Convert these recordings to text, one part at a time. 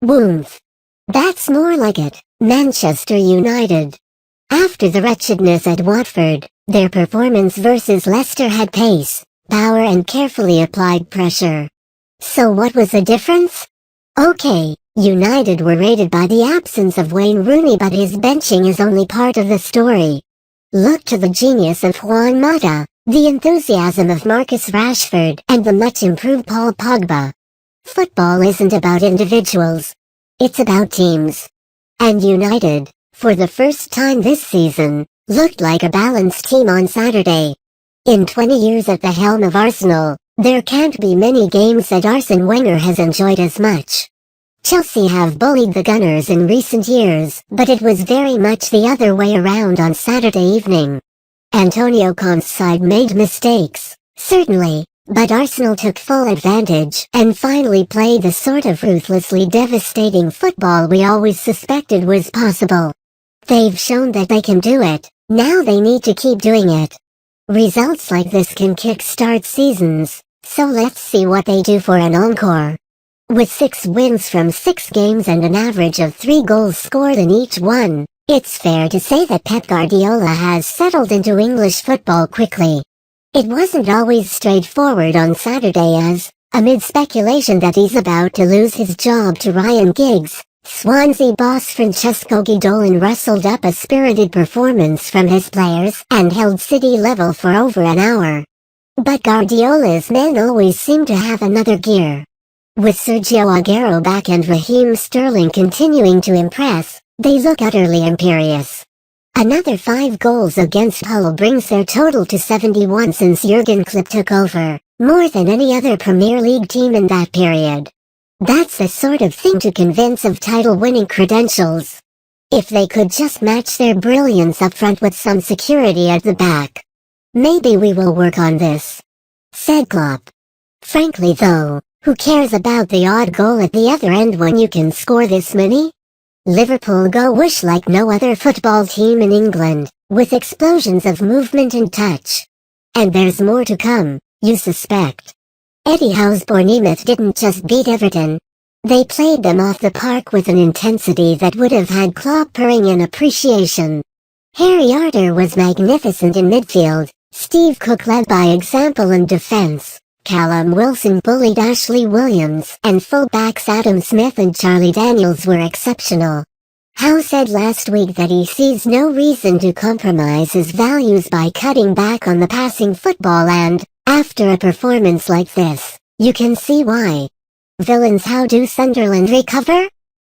Whoomph. That's more like it. Manchester United. After the wretchedness at Watford, their performance versus Leicester had pace, power and carefully applied pressure. So what was the difference? Okay, United were rated by the absence of Wayne Rooney, but his benching is only part of the story. Look to the genius of Juan Mata, the enthusiasm of Marcus Rashford, and the much improved Paul Pogba. Football isn't about individuals. It's about teams. And United, for the first time this season, looked like a balanced team on Saturday. In 20 years at the helm of Arsenal, there can't be many games that Arsene Wenger has enjoyed as much. Chelsea have bullied the Gunners in recent years, but it was very much the other way around on Saturday evening. Antonio Conte's side made mistakes, certainly, but Arsenal took full advantage and finally played the sort of ruthlessly devastating football we always suspected was possible. They've shown that they can do it, now they need to keep doing it. Results like this can kick-start seasons, so let's see what they do for an encore. With 6 wins from 6 games and an average of 3 goals scored in each one, it's fair to say that Pep Guardiola has settled into English football quickly. It wasn't always straightforward on Saturday as, amid speculation that he's about to lose his job to Ryan Giggs, Swansea boss Francesco Guidolin rustled up a spirited performance from his players and held City level for over an hour. But Guardiola's men always seem to have another gear. With Sergio Aguero back and Raheem Sterling continuing to impress, they look utterly imperious. Another 5 goals against Hull brings their total to 71 since Jurgen Klopp took over, more than any other Premier League team in that period. That's the sort of thing to convince of title-winning credentials. If they could just match their brilliance up front with some security at the back. Maybe we will work on this, said Klopp. Frankly though, who cares about the odd goal at the other end when you can score this many? Liverpool go whoosh like no other football team in England, with explosions of movement and touch. And there's more to come, you suspect. Eddie Howe's Bournemouth didn't just beat Everton. They played them off the park with an intensity that would have had Klopp purring in appreciation. Harry Arter was magnificent in midfield, Steve Cook led by example in defense, Callum Wilson bullied Ashley Williams, and full-backs Adam Smith and Charlie Daniels were exceptional. Howe said last week that he sees no reason to compromise his values by cutting back on the passing football and, after a performance like this, you can see why. Villains, how do Sunderland recover?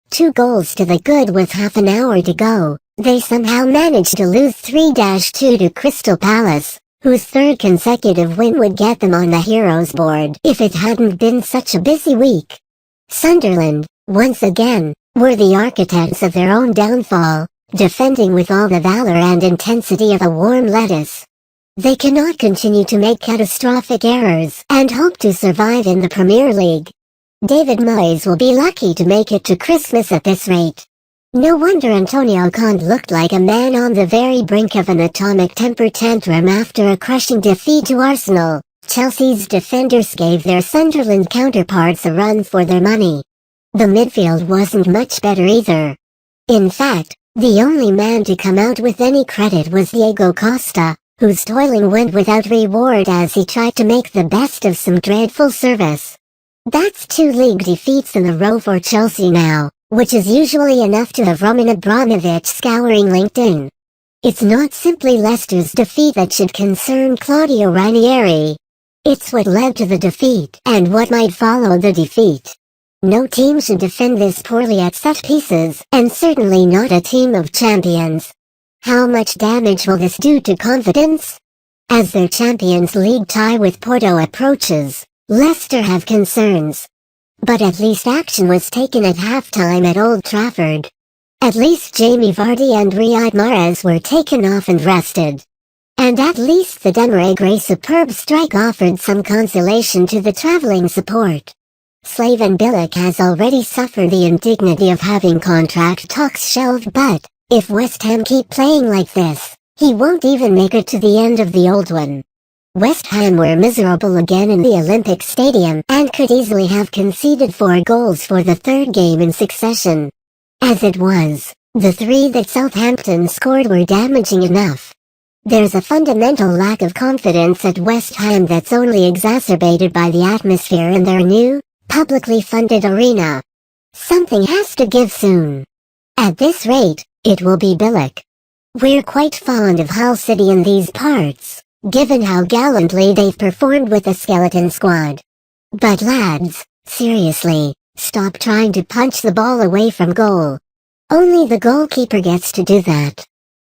2 goals to the good with half an hour to go, they somehow managed to lose 3-2 to Crystal Palace, whose 3rd consecutive win would get them on the heroes board if it hadn't been such a busy week. Sunderland, once again, were the architects of their own downfall, defending with all the valor and intensity of a warm lettuce. They cannot continue to make catastrophic errors and hope to survive in the Premier League. David Moyes will be lucky to make it to Christmas at this rate. No wonder Antonio Conte looked like a man on the very brink of an atomic temper tantrum after a crushing defeat to Arsenal. Chelsea's defenders gave their Sunderland counterparts a run for their money. The midfield wasn't much better either. In fact, the only man to come out with any credit was Diego Costa, whose toiling went without reward as he tried to make the best of some dreadful service. That's 2 league defeats in a row for Chelsea now, which is usually enough to have Roman Abramovich scouring LinkedIn. It's not simply Leicester's defeat that should concern Claudio Ranieri. It's what led to the defeat and what might follow the defeat. No team should defend this poorly at set pieces, and certainly not a team of champions. How much damage will this do to confidence? As their Champions League tie with Porto approaches, Leicester have concerns. But at least action was taken at halftime at Old Trafford. At least Jamie Vardy and Riyad Mahrez were taken off and rested. And at least the Demarai Gray superb strike offered some consolation to the travelling support. Slaven Bilic has already suffered the indignity of having contract talks shelved, but if West Ham keep playing like this, he won't even make it to the end of the old one. West Ham were miserable again in the Olympic Stadium and could easily have conceded 4 goals for the 3rd game in succession. As it was, the 3 that Southampton scored were damaging enough. There's a fundamental lack of confidence at West Ham that's only exacerbated by the atmosphere in their new, publicly funded arena. Something has to give soon. At this rate, it will be Bilic. We're quite fond of Hull City in these parts, given how gallantly they've performed with the skeleton squad. But lads, seriously, stop trying to punch the ball away from goal. Only the goalkeeper gets to do that.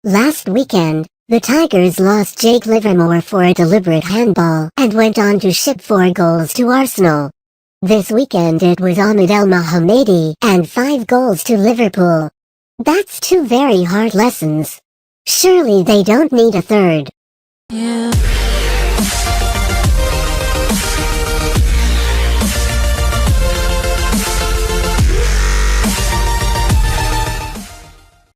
Last weekend, the Tigers lost Jake Livermore for a deliberate handball and went on to ship 4 goals to Arsenal. This weekend it was Ahmed El Mohammadi and 5 goals to Liverpool. That's 2 very hard lessons. Surely they don't need a third. Yeah.